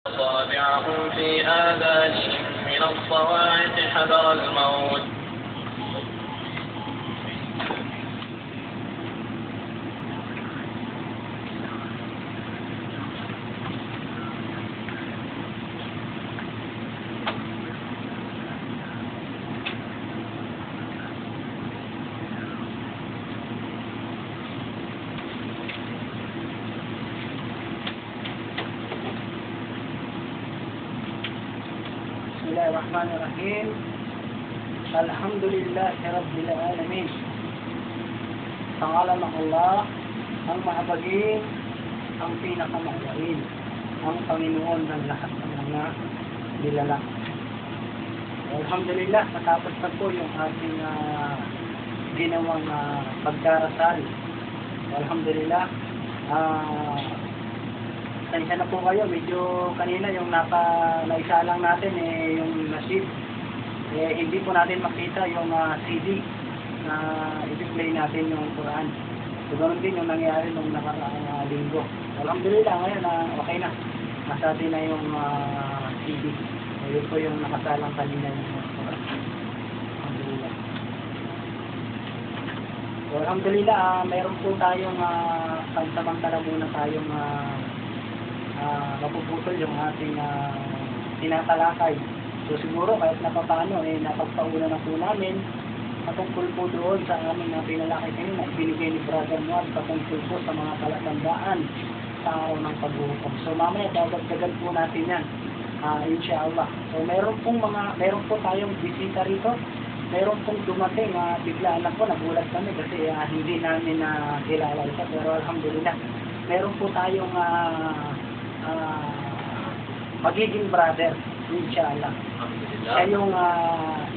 أصابعهم في آذانهم من الصواعق حذر الموت. Bismillahirrahmanirrahim. Alhamdulillahi Rabbil Alamin. Sa ngalan ng Allah, ang mahabagin, ang pinakamagaling, ang Panginoon ng lahat ng mga nilalang. Alhamdulillah, natapos na po yung ating ginawang pagdarasal. Alhamdulillah. Tansya na po kayo, medyo kanina yung naisa lang natin yung nasib. Hindi po natin makita yung CD na i-display natin yung Quran. So, ganoon din yung nangyari nung nakaraang linggo. Alhamdulillah, ngayon okay na. Masabi na yung CD. Yun po yung nakasalang kanina yung Quran. Alhamdulillah. So, alhamdulillah, meron po tayong pansamantala muna tayong mapuputol yung ating tinatalakay. So siguro kahit na paano napagpauna na po namin patungkol po doon sa aming pinalakay kayo na ibinigay ni Brother Noah patungkol po sa mga palatandaan sa araw ng paghuhukom. So mamaya dadagdagan po natin yan, inshallah. So meron po tayong bisita rito. Meron pong dumating, biglaan lang po, nagulat kami kasi hindi namin kilala ito, pero alhamdulillah meron po tayong magiging brother, inshallah. Siya yung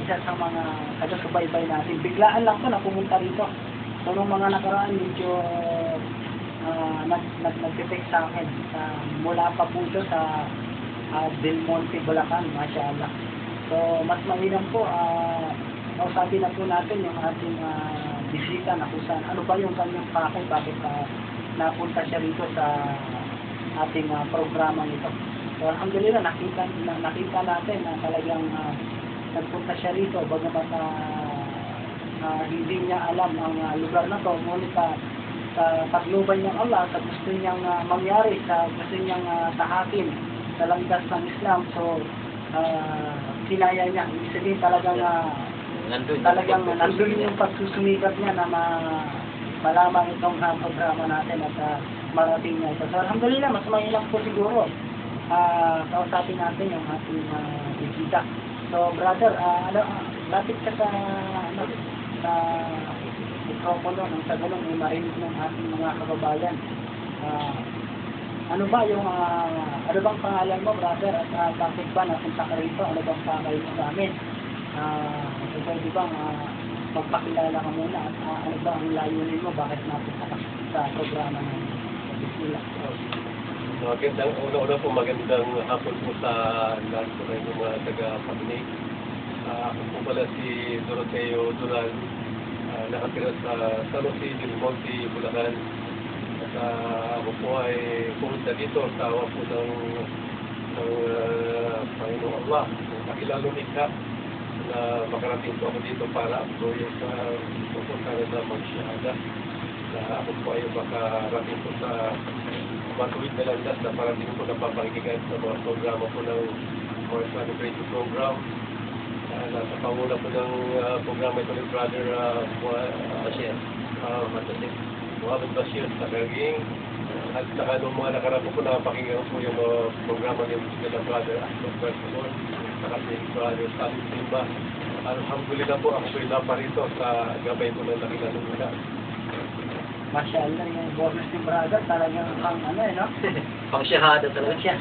isa sa mga taga-subaybay natin. Biglaan lang po na pumunta rito. So, nung mga nakaraan, medyo nag-text sa akin. Mula pa po ito sa Del Monte, Bulacan, mashallah. So, mas mainam po, sabi na po natin yung ating bisita na kung saan, ano ba yung kanyang pakay, bakit napunta siya rito sa ating programa nito. So, alhamdulillah, nakita natin na talagang nagpunta siya rito, bagamat hindi niya alam ang lugar na to, ngunit sa paglubay ng Allah, sa gusto niyang mangyari, sa gusto niyang tahakin sa landas ng Islam. So, kinaya niya. Ibig sabihin talagang nandun yung pagsusumikap niya na malaman itong programa natin at marating na ito. So, alhamdulillah, mas mainam po siguro kausapin natin yung ating bisita. So, brother, lapit ka sa mikropono ng sa ganun, marinig ng ating mga kababayan. Ano bang pangalan mo, brother, at bakit ba napunta ka rito? Ano bang pakay mo sa amin? Pwede bang magpakilala ka muna at ano ba ang layunin mo? Bakit napunta ka sa programa ng Bismillah? Una po magandang hapon po sa lahat po ng mga taga-pakinig. Ako po pala si Doroteo Duran, nakatira sa San Jose del Monte, Bulacan. At ako po ay pumunta dito sa awa po ng Panginoong Allah, ng kakilalong likha, na makarating po ako dito para upload sa pupuntahan na mag-shahada. Ako po ay makarating po sa matuwid na landas na parating po napapakikigan sa mga programa po ng mga celebrity program. Nasa panguna po ng programa ito ni Brother Muhammad Bashir sa Berging. At saka nung mga nakaraan po napakinggan po yung programa ni Brother Ahmed Bergson, saka si Brother Salim Simba. Alhamdulillah po ako po'y naparito sa gabay po ng nakilanong nila. Mashallah, yung bonus ni brother talagang no? Pang-shahada talaga siya.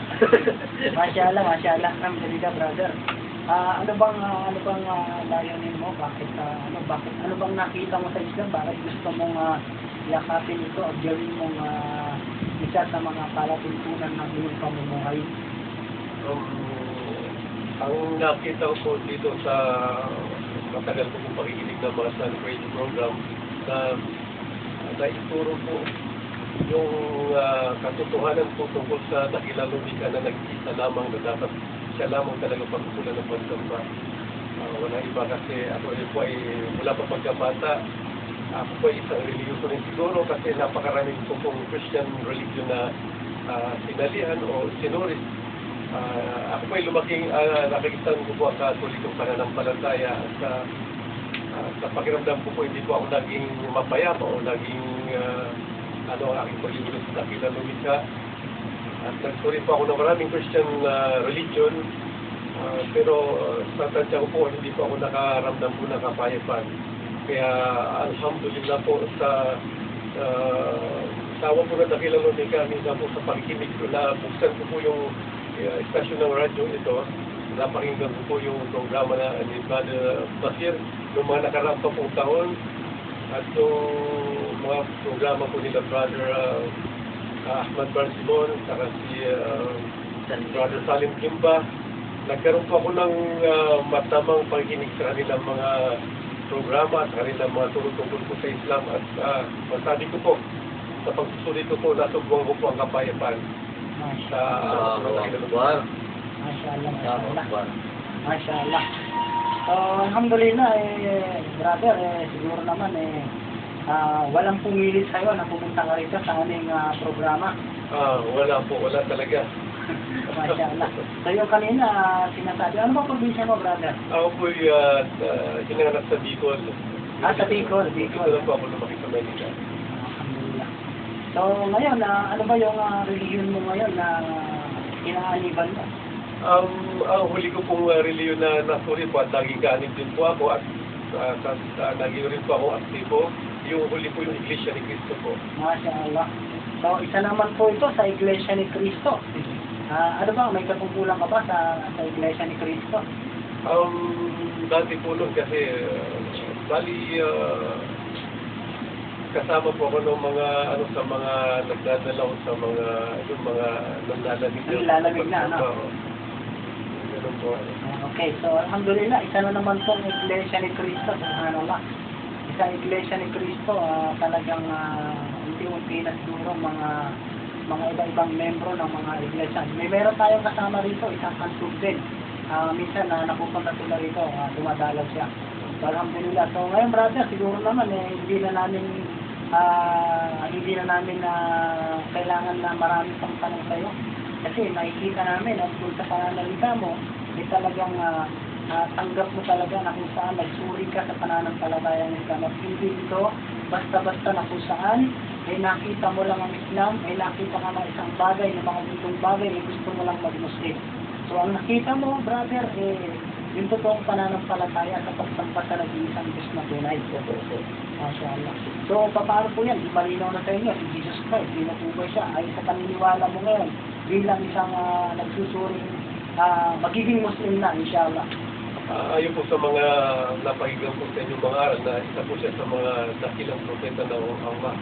Mashallah, alhamdulillah, brother. Ano bang layunin mo? Ano bang nakita mo sa Islam? Bakit gusto mong yakapin ito at gawin mong isa sa mga palatuntunan ng iyong pamumuhay? Ang nakita ko dito sa matagal ko pong pakikinig ng mga celebrity program na naituro po yung katotohanan po tungkol sa dakilang lumikha na nag-isa lamang na dapat siya lamang talaga pagkukulan ng pagsamba. Wala iba kasi ako rin po ay mula pa pagkabata, ako po ay isang religiyoso rin siguro kasi napakaraming po pong Christian religion na sinalihan o sinuris. Ako po ay lumaking nakikistan ko po ang katolikong pananampalataya sa pakiramdam ko po hindi po ako naging mapayapa o naging ang aking pag-ibig sa dakilang lumikha. At nagsurin po ako ng maraming Christian religion, pero sa tansya ko po hindi po ako nakaramdam po ng kapayapaan. Kaya alhamdulillah po sa tawa po ng dakilang lumikha, minsan po sa pakikinig ko na buksan ko po yung istasyon ng radyo ito, napakinggan ko po yung programa na ni Brother Basir noong mga nakaraang pa pong taon at yung mga programa po nila Brother Ahmad Barsimon saka si Brother Salim Kimba. Nagkaroon po ako ng matamang pakikinig sa kanilang mga programa at kanilang mga tungkol po sa Islam at masabi ko po sa pagsusulit ko po nasubwang ko po ang kapayapaan sa Akbar. Mashallah. Mashallah. So, alhamdulillah, brother, siguro naman, walang pumilit sa'yo na pumunta ka rito sa aming programa. Wala po, wala talaga. Mashallah. So, yung kanina, sinasabi, ano ba probinsya mo, brother? Ako po hinanap sa Bicol. Sa Bicol. Dito lang po ako lumaki sa Manila. Alhamdulillah. So, ngayon, ano ba yung religion mo ngayon na inaaniban mo? Ang huli ko pong reliyon na nasuri po at naging ganit din po ako at naging rin po ako aktibo. Yung huli po yung Iglesia ni Cristo po. Mashallah. So, isa naman po ito sa Iglesia ni Cristo. Ano ba, may katungkulan ka ba sa Iglesia ni Cristo? Dati po nun kasi, kasama po ako ng mga, sa mga nagdadalaw sa mga, yung mga Naglalamig na, ano? Ganun po. Okay, so alhamdulillah, isa na naman pong Iglesia ni Cristo, subhanallah. Isa Iglesia ni Cristo, talagang unti-unti na siguro mga iba-ibang membro ng mga iglesia. Meron tayong kasama rito, isang kantug din. Minsan napupunta sila rito, dumadalag siya. So, alhamdulillah. So ngayon brother, siguro naman hindi na namin kailangan na marami pang tanong sa'yo. Kasi nakikita namin at kung sa pananalita mo, talagang tanggap mo talaga na kung saan nagsuri ka sa pananampalataya ng Islam. At hindi ito basta-basta na kung saan ay nakita mo lang ang Islam, ay nakita ka ng isang bagay, ng mga gustong bagay, ay gusto mo lang mag-Muslim. So ang nakita mo, brother, yung totoong pananampalataya sa pagsamba sa nag-iisang Diyos na tunay. Mashallah. So, paano po yan? Imalinaw na sa inyo, si Jesus Christ, sino po ba siya? Ay sa paniniwala mo ngayon, bilang isang nagsusuring, magiging Muslim na, inshallah. Ayon po sa mga napakinggan po sa inyong mga aral na isa po siya sa mga dakilang propeta ng Allah.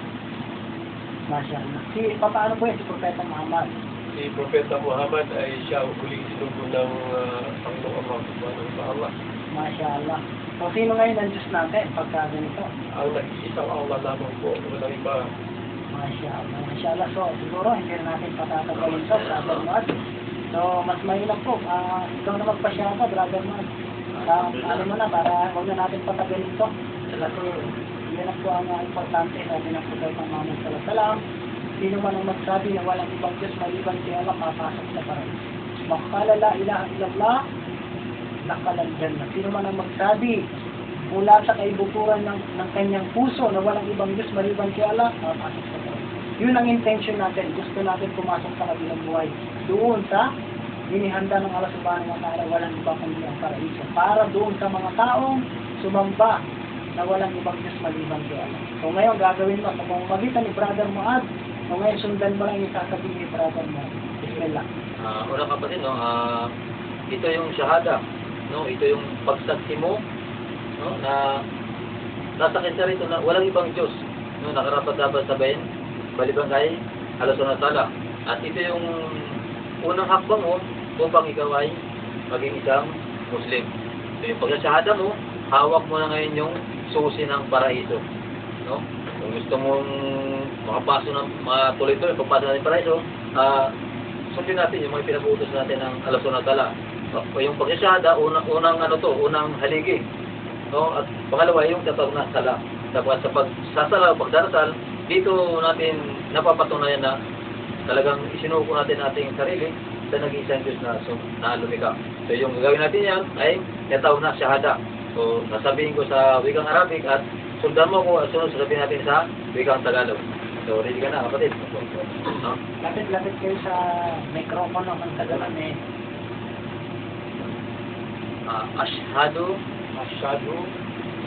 Mashallah. Paano po yan si Propeta Muhammad? Si Propeta Muhammad ay siya ang huling sinugo ng Panginoong Allah subhanahu wa ta'ala. Mashallah. So, sino ngayon ang Diyos natin pagka ganito? Ang nag-iisang Allah lamang po, walang iba. Mashallah. Mashallah. So, siguro hindi na natin patatagalin ito, Brother Muad. So, mas mainam po. Ikaw na magpasyaka, Brother Muad. Ano mo na, para huwag na natin patagalin ito. Kasi, yan ang po ang importante. Sabi ng Propeta Muhammad sallallahu alaihi wasallam, sino man ang magsabi na walang ibang Diyos maliban si Allah, papasok sa paraiso. Makala la ilaha illallah, nakalang jannah. Sino man ang magsabi mula sa kaibuturan ng kanyang puso na walang ibang Diyos maliban si Allah, papasok sa paraiso. Yun ang intention natin. Gusto natin pumasok sa kabilang buhay. Doon sa inihanda ng Allah subhanahu wa ta'ala, walang ibang kundi ang paraiso. Para doon sa mga taong sumamba na walang ibang Diyos maliban si Allah. So ngayon gagawin mo sa pamamagitan ni Brother Muad. So ngayon sundan mo lang yung sasabihin ni Brother Muad. Bismillah. Una kapatid, no, ito yung shahada, no, ito yung pagsaksi mo, no, na nasakit sa rito na walang ibang Diyos, no, nakarapat dapat sabayin, baliban kay Allah subhanahu wa ta'ala. At ito yung unang hakbang mo upang ikaw ay maging isang Muslim. So yung pagsasyahada mo, hawak mo na ngayon yung susi ng paraiso, no? Kung gusto mong makapasok ng matuloy-tuloy, pagpasok natin para ito, sundin natin yung mga pinag-uutos natin ng Allah Subhanahu wa Ta'ala. O yung pagsasyahada, unang haligi. No? At pangalawa, yung tatawag na sala. Tapos sa pagsasala, pagdarasal, dito natin napapatunayan na talagang isinuko natin ating sarili sa nag-iisang Diyos na lumikha. So yung gagawin natin yan ay natawag na syahada. So sasabihin ko sa wikang Arabic at sundan mo ko at sunod sasabihin natin sa wikang Tagalog. So ready ka na kapatid? No? Lapit-lapit kayo sa microphone ng Tagalan eh. Ashhadu Asyhadu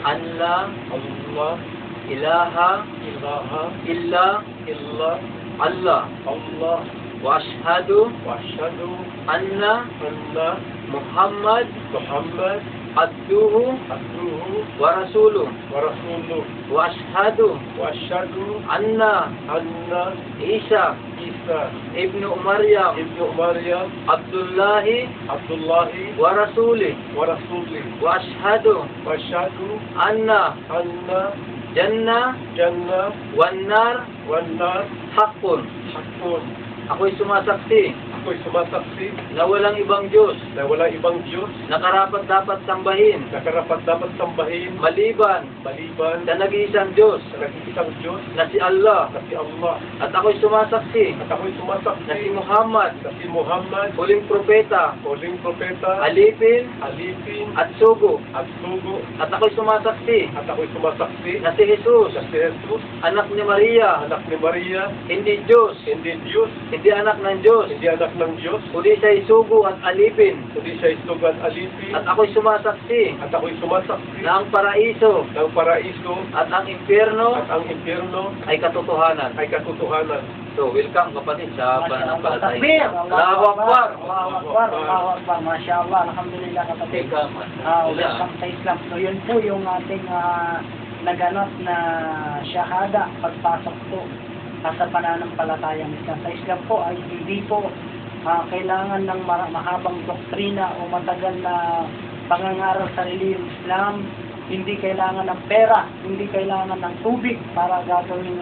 an la Allah ilaha ilaha illa illa Allah Allah wa ashhadu wa asyhadu anna anna Muhammad Muhammad abduhu abduhu wa rasuluh wa rasuluh wa ashhadu wa asyhadu anna anna Isa Isa ibnu Maryam ibnu Maryam Abdullahi Abdullahi wa rasulih wa rasulih wa ashhadu wa asyhadu anna anna Jannah Jannah wan nar wan nar haqqun. hakun. Ako'y sumasaksi Ako'y sumasaksi na walang ibang Diyos na walang ibang Diyos na karapat dapat sambahin na karapat dapat sambahin maliban maliban sa nag-iisang Diyos sa nag-iisang Diyos na si Allah. na si Allah. At ako'y sumasaksi At ako'y na si sumasaksi Muhammad, na si Muhammad, huling propeta, huling propeta, alipin alipin at sugo. at sugo. At ako'y sumasaksi At ako'y sumasaksi na si Jesus, na si Jesus, anak ni Maria, anak ni Maria, hindi Diyos, hindi Diyos, hindi anak ng Diyos, hindi anak ng Diyos, kundi siya'y sugo at alipin. kundi siya isugat alipin. At ako'y sumasaksi At ako'y sumasaksi na ang paraiso ng paraiso at ang impyerno at ang impyerno ay katotohanan. ay katotohanan. So, welcome kapatid sa pananampalataya. Takbir! Allahu Akbar! Allahu Akbar! Allahu Akbar! Masya Allah! Alhamdulillah kapatid. Welcome. Welcome sa Islam. So yun po yung ating naganap na shahada pagpasok po sa pananampalatayang Islam. Sa Islam po ay hindi po kailangan ng mahabang doktrina o matagal na pangangaral sa reliyong Islam. Hindi kailangan ng pera, hindi kailangan ng tubig para gagawing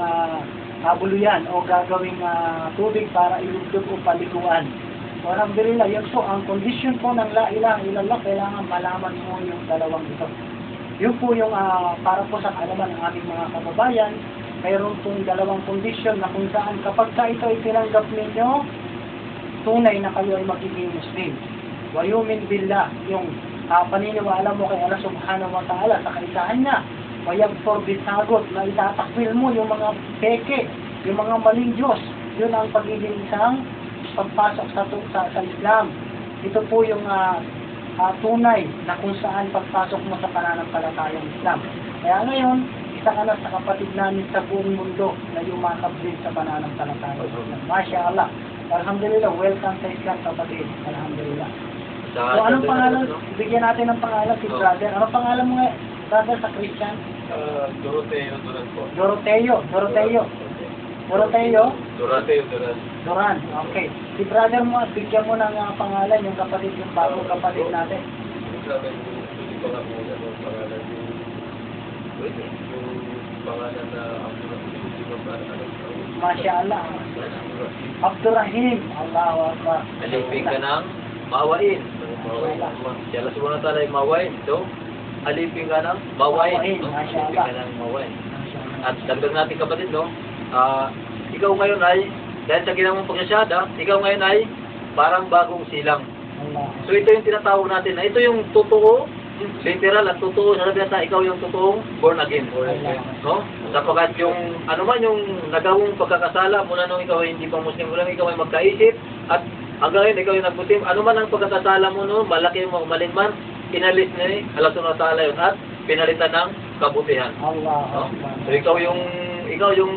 buluyan o gagawing tubig para ilugdog o paliguan. Alhamdulillah, yun po, ang condition po ng la ilaha illallah, kailangan malaman mo yung dalawang ito. Yun po yung para po sa kaalaman ng aming mga kababayan, mayroon pong dalawang condition na kung saan kapag ka ito ay tinanggap ninyo, tunay na kayo ay magiging Muslim. Wayumin billah, yung paniniwala mo kay Allah subhanahu wa ta'ala sa kaisahan niya. Wayagfor bisagot, na itatakwil mo yung mga peke, yung mga maling Diyos. Yun ang pagiging isang pagpasok sa Islam. Ito po yung tunay na kung saan pagpasok mo sa pananampalatayang Islam. Kaya ngayon, isa ka na sa kapatid namin sa buong mundo na yumakap din sa pananampalatayang Islam. Masya Allah. Alhamdulillah, welcome sa Islam kapatid. Alhamdulillah. So, anong pangalan? Bigyan natin ng pangalan si brother. Anong pangalan mo ngayon? Brother sa Christian? Doroteo Duran po. Doroteo. Duran. Duran. Okay. Si brother mo, bigyan mo ng pangalan yung kapatid, yung bagong kapatid natin. Hindi ko lang muna ang pangalan. Yung pangalan na Masya Allah. Abdurrahim. Allahu Akbar. Alipin ka ng mawain. Si Allah subhanahu wa ta'ala ay mawain. So, alipin ka ng mawain. No? Alipin ka ng mawain. At dagdag natin kapatid, no? Ikaw ngayon ay, dahil sa ginawang pagsasyada, ikaw ngayon ay parang bagong silang. So ito yung tinatawag natin na ito yung totoo, literal at totoo, sasabihin natin ikaw yung totoong born again. No? Sapagkat yung, ano man yung nagawang pagkakasala mula nung ikaw ay hindi pa Muslim, mula nung ikaw ay magkaisip, at hanggang ngayon ikaw yung nagputim, ano man ang pagkakasala mo no, malaki mo, malin man, inalis ni Allah subhanahu wa ta'ala yun at pinalitan ng kabutihan. No? So ikaw yung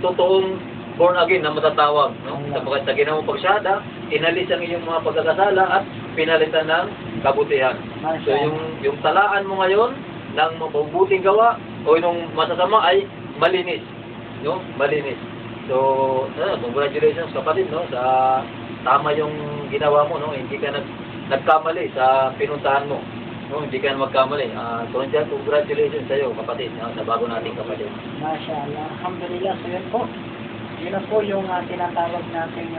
totoong born again na matatawag, no? Sapagkat sa ginawang pagsyada, inalis ang iyong mga pagkakasala at pinalitan ng kabutihan. So yung talaan mo ngayon ng mabubuting gawa o yung masasama ay malinis, no? Malinis. So, congratulations kapatid, no? Sa tama yung ginawa mo, no? Hindi ka nagkamali sa pinuntahan mo. No, hindi ka na magkamali. Congratulations sa iyo, kapatid, sa bago nating kapatid. Mashallah. Alhamdulillah. So yun po. Yun na po yung tinatawag nating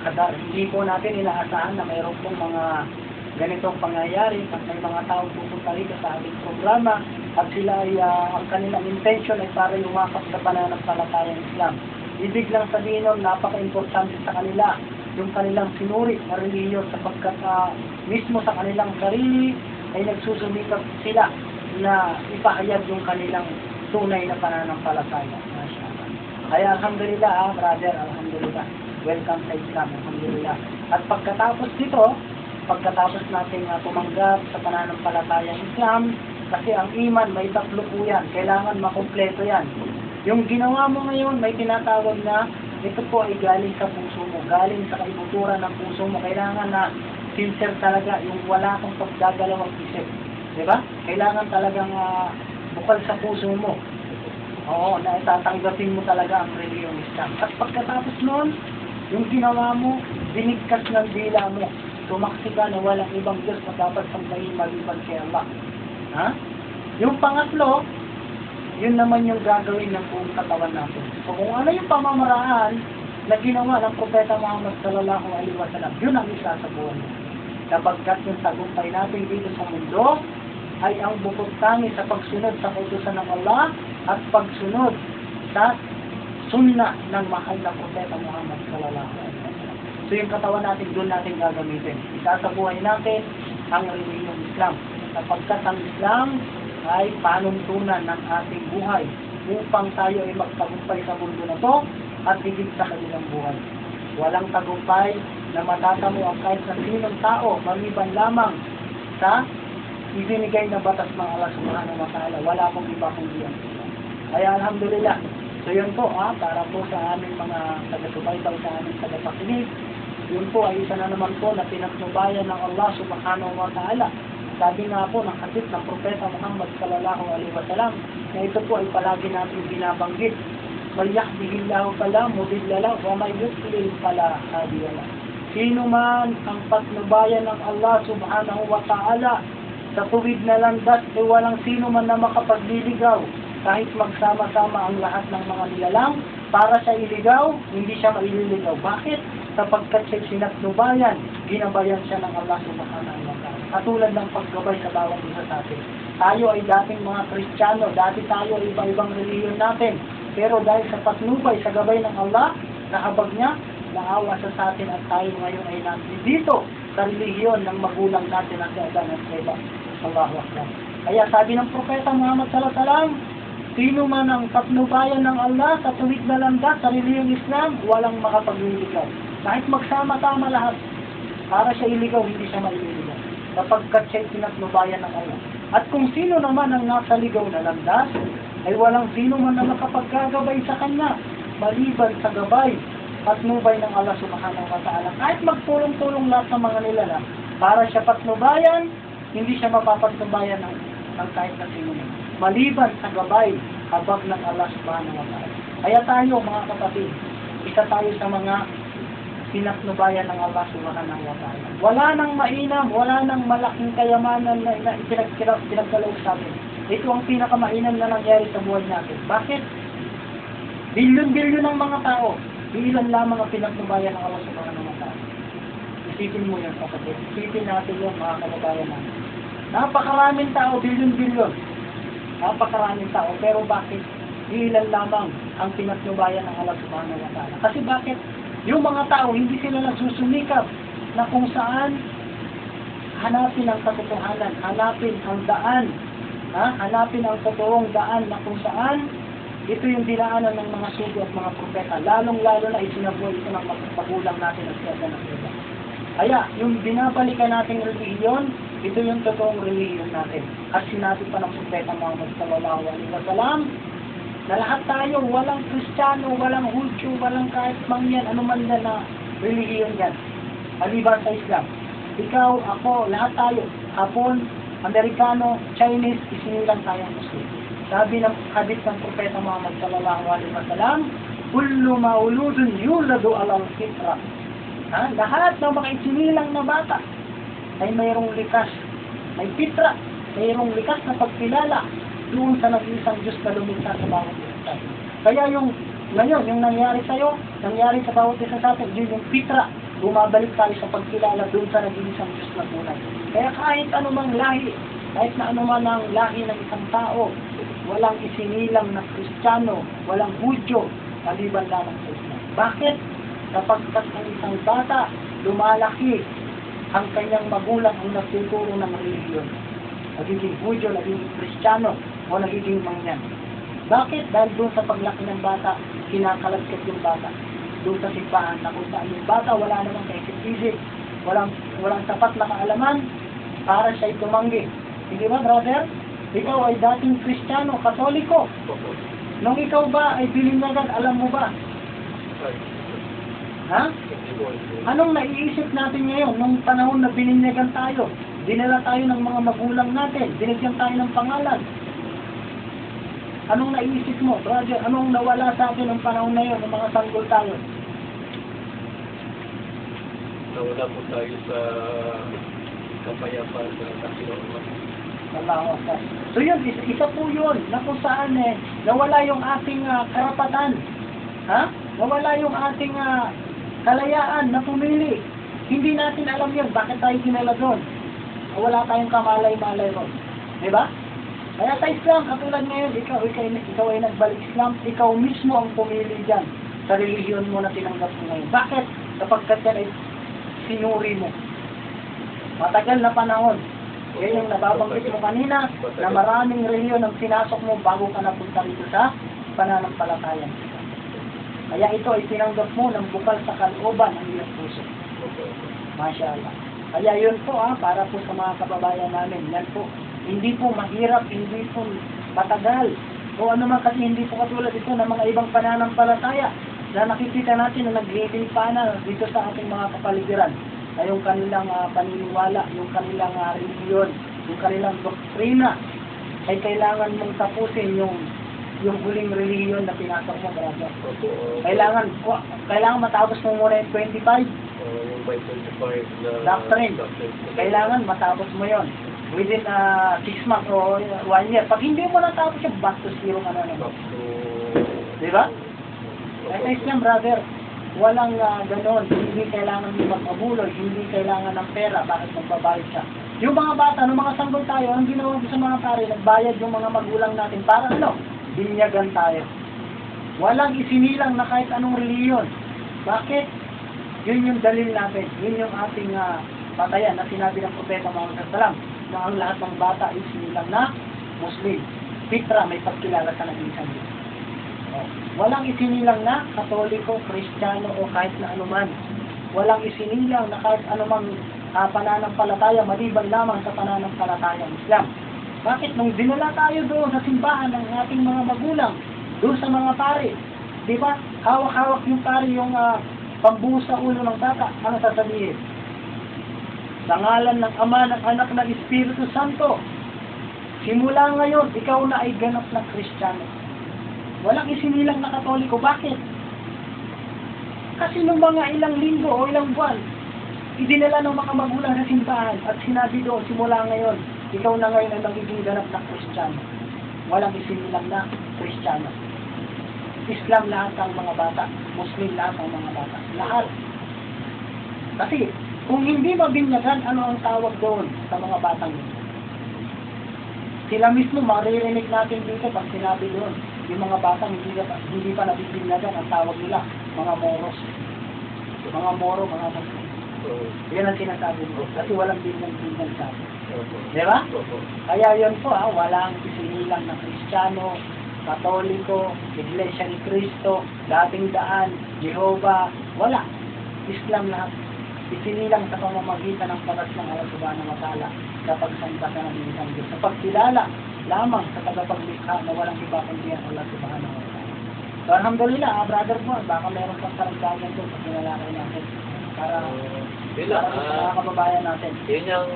kadar. Hindi po natin inaasahan na mayroon pong mga ganitong pangyayari at may mga tao pupunta rito sa ating programa at sila ay ang kanilang intention ay para yumakap sa pananampalatayang Islam. Ibig lang sabihin nun, napaka-importante sa kanila yung kanilang sinuri na relihiyon sapagkat mismo sa kanilang sarili ay nagsusumikap sila na ipahayag yung kanilang tunay na pananampalataya. Masyaallah. Kaya alhamdulillah, brother, alhamdulillah. Welcome sa Islam, alhamdulillah. At pagkatapos natin tumanggap sa pananampalatayang Islam, kasi ang iman may tatlo po yan, kailangan makumpleto yan. Yung ginawa mo ngayon, may tinatawag na ito po ay galing sa puso mo, galing sa kaibuturan ng puso mo. Kailangan na sincere talaga, yung wala kang pagdagalawang isip. Diba? Kailangan talagang bukal sa puso mo. Oo, na itatanggapin mo talaga ang reliyong Islam. At pagkatapos noon, yung ginawa mo, binigkas ng dila mo. Tumaksi ka na walang ibang Diyos na dapat sambahin maliban kay Allah. Ha? Yung pangatlo, yun naman yung gagawin ng buong katawan natin. So kung ano yung pamamaraan na ginawa ng Propeta Muhammad sallallahu alaihi wasallam, yun ang isa sa buwan mo. Sapagkat yung tagumpay natin dito sa mundo ay ang bukod tangi sa pagsunod sa kautusan ng Allah at pagsunod sa sunna ng mahal na Propeta Muhammad sallallahu alaihi wasallam. So yung katawan natin, doon natin gagamitin. Isa sa buhay natin ang relihiyong Islam. Sapagkat ang Islam ay panuntunan ng ating buhay upang tayo ay magtagumpay sa mundo na to at higit sa kanilang buhay. Walang tagumpay na matatamo ang kahit na sinong tao maliban lamang sa ibinigay na batas ng Allah Subhanahu wa Ta'ala. Wala pong iba kundi ang Islam. Kaya alhamdulillah. So yun po, para po sa aming mga taga-subaybay, sa aming tagapakinig, yun po ay isa na naman po na pinagnubayan ng Allah Subhanahu wa Ta'ala. Sabi nga po ng hadith ng Propeta Muhammad sallallahu alaihi wasallam na ito po ay palagi natin binabanggit. May yahdihillahu fala mudilla lahu wa may yudlil fala hadiya lahu. Sino man ang patnubayan ng Allah Subhanahu wa Ta'ala sa tuwid na landas ay walang sino man na makapagliligaw kahit magsama-sama ang lahat ng mga nilalang para sa iligaw, hindi siya maililigaw. Bakit? Sapagkat siya sinatnubayan, ginabayan siya ng Allah Subhanahu wa Ta'ala. Katulad ng paggabay sa bawat isa sa atin. Tayo ay dating mga Kristiyano, dati tayo ay iba-ibang reliyon natin. Pero dahil sa patnubay, sa gabay ng Allah, nahabag niya, naawa sa atin at tayo ngayon ay nandito sa reliyon ng magulang natin at Adan at Eva. Allahu Akbar. Kaya sabi ng Propeta Muhammad sallallahu alaihi wasallam, sino man ang patnubayan ng Allah sa tuwid na landas sa reliyong Islam, walang makapagliligaw. Kahit magsama-tama lahat, para siya iligaw, hindi siya maililigaw. Sapagkat siya'y pinatnubayan ng Allah. At kung sino naman ang nasa ligaw na landas, ay walang sino man na makapagkagabay sa kanya, maliban sa gabay at nubay ng Allah Subhanahu wa Ta'ala. Kahit magtulong-tulong lahat ng mga nilala, para siya patnubayan, hindi siya mapapatnubayan ng kahit na sino man. Maliban sa gabay, habag ng Allah Subhanahu wa Ta'ala. Kaya tayo, mga kapatid, isa tayo sa mga pinatnubayan ng Allah Subhanahu wa Ta'ala. Wala nang mainam, wala nang malaking kayamanan na pinagkaloob sa atin. Ito ang pinakamainam na nangyari sa buhay natin. Bakit? Bilyon-bilyon ng mga tao, ilan lamang ang pinatnubayan ng Allah Subhanahu wa Ta'ala. Isipin mo yan, kapatid. Isipin natin yung mga kababayan natin. Napakaraming tao, bilyon-bilyon. Napakaraming tao. Pero bakit? Ilan lamang ang pinatnubayan ng Allah Subhanahu wa Ta'ala. Kasi bakit? Yung mga tao, hindi sila nagsusumikap na kung saan hanapin ang katotohanan, hanapin ang daan, hanapin ang totoong daan na kung saan ito yung dinaanan ng mga sugo at mga propeta. Lalong-lalo na isinabuhay ito ng magulang natin at Adan at Eva. Kaya, yung binabalikan nating relihiyon, ito yung totoong relihiyon natin. At sinabi pa ng Propeta Muhammad sallallahu alaihi wasallam, na lahat tayo, walang Kristiyano, walang Hudyo, walang kahit mangyan, anuman na relihiyon yan. Maliban sa Islam. Ikaw, ako, lahat tayo, Hapon, Amerikano, Chinese, isinilang tayong Muslim. Sabi ng hadith ng Propeta Muhammad sallallahu alaihi wasallam, kullu mauludun yuladu alal fitra. Lahat ng mga isinilang na bata ay mayroong likas, may fitra, mayroong likas na pagkilala doon sa nag-iisang Diyos na lumikha sa bawat isa sa atin. Kaya ngayon, yung nangyari sa'yo, nangyari sa bawat isa sa atin, yun yung pitra, bumabalik tayo sa pagkilala doon sa nag-iisang Diyos na tunay. Kaya kahit anumang lahi, kahit na anuman ang lahi ng isang tao, walang isinilang na Kristiyano, walang Hudyo, maliban lamang sa Islam. Bakit? Sapagkat ang isang bata, lumalaki, ang kanyang magulang ang nagtuturo ng relihiyon. Nagiging Hudyo, nagiging Kristiyano, o nagiging mangyan. Bakit? Dahil doon sa paglaki ng bata, kinakalagkat yung bata. Doon sa simbahan na kung saan yung bata, wala namang kaisip-isip, walang sapat na kaalaman, para siya'y tumanggi. Hindi ba, brother? Ikaw ay dating Kristiyano, Katoliko. Nung ikaw ba ay bilinyagan, alam mo ba? Ha? Anong naiisip natin ngayon nung panahon na bininyagan tayo? Dinala tayo ng mga magulang natin, binigyan tayo ng pangalan. Anong naiisip mo, brother? Anong nawala sa atin ng panahon na yun, ng mga sanggol tayo? Nawala po tayo sa kapayapaan ng Panginoon. So yun, isa po yun, na kung saan nawala yung ating karapatan. Ha? Nawala yung ating kalayaan na pumili. Hindi natin alam yun, bakit tayo dinala doon. Wala tayong kamalay-malay ron. Diba? Kaya sa Islam, katulad ngayon, ikaw ay nagbalik Islam, ikaw mismo ang pumili dyan sa relihiyon mo na tinanggap mo ngayon. Bakit? Sapagkat yan ay sinuri mo. Matagal na panahon. Yan yung nababanggit mo kanina na maraming relihiyon ang sinasok mo bago ka napunta rito sa pananampalataya. Kaya ito ay tinanggap mo ng bukal sa kalooban ng iyong puso. Masya Allah. Kaya yun po para po sa mga kababayan namin. Yan po. Hindi po mahirap, hindi po matagal. O ano man kasi hindi po katulad ito ng mga ibang pananampalataya na nakikita natin na naglilingpa na dito sa ating mga kapaligiran. Na yung kanilang paniniwala, yung kanilang religion, yung kanilang doktrina, ay kailangan mong tapusin yung huling religion na pinasok mo, brother. Kailangan matapos mo muna yung 25. Yung by 25 na doctrine. Kailangan matapos mo yon within 6 months o 1 year. Pag hindi mo natapos yung back to zero ka na naman. Diba? Kaya Islam, brother, walang ganon. Hindi kailangan yung magpabuloy, hindi kailangan ng pera, bakit magbabayad siya. Yung mga bata, nung mga sanggol tayo, ang ginawa ko sa mga pare, nagbayad yung mga magulang natin para binyagan tayo. Walang isinilang na kahit anong reliyon. Bakit? Yun yung dalil natin. Yun yung ating patayan na sinabi ng Propeta Muhammad SAW na ang lahat ng bata ay isinilang na Muslim. Fitra, may pagkilala sa nag-iisang Diyos. Walang isinilang na Katoliko, Kristiyano o kahit na anuman. Walang isinilang na kahit anumang pananampalataya maliban lamang sa pananampalatayang Islam. Bakit? Nung dinala tayo doon sa simbahan ng ating mga magulang, doon sa mga pare, di ba? Hawak-hawak yung pare yung pambuhos sa ulo ng bata. Ano sasabihin? Sa ngalan ng Ama, ng Anak, ng Espiritu Santo, simula ngayon, ikaw na ay ganap na Kristiyano. Walang isinilang na Katoliko. Bakit? Kasi nung mga ilang linggo o ilang buwan, idinala ng mga magulang sa simbahan at sinabi doon, simula ngayon, ikaw na ngayon ay magiging ganap na Kristiyano. Walang isinilang na Kristiyano. Islam lahat ang mga bata. Muslim lahat ang mga bata. Lahat. Kasi, kung hindi mabinyagan, ano ang tawag doon sa mga batang yun? Sila mismo, maririnig natin dito pag sinabi doon. Yung mga batang hindi pa nabibinyagan, ang tawag nila, mga moros. Mga moro, mga Muslim. Yan ang sinasabi mo. Kasi walang binyang sabi. Diba? Kaya yun po, walang isinilang na Kristiyano, Katoliko, Iglesia ni Cristo, Dating Daan, Jehovah, wala. Islam lahat. Isinilang sa pamamagitan ng patas ng Allah Subhanahu wa Ta'ala kapag sangka ka ng isang Diyos. Sa pagkilala lamang sa tagapaglikha na walang iba kundi ang Allah Subhanahu wa Ta'ala. So, alhamdulillah, brother mo, baka meron pang karagdagan doon sa pinalakay natin para sa mga kababayan natin. Yun yung,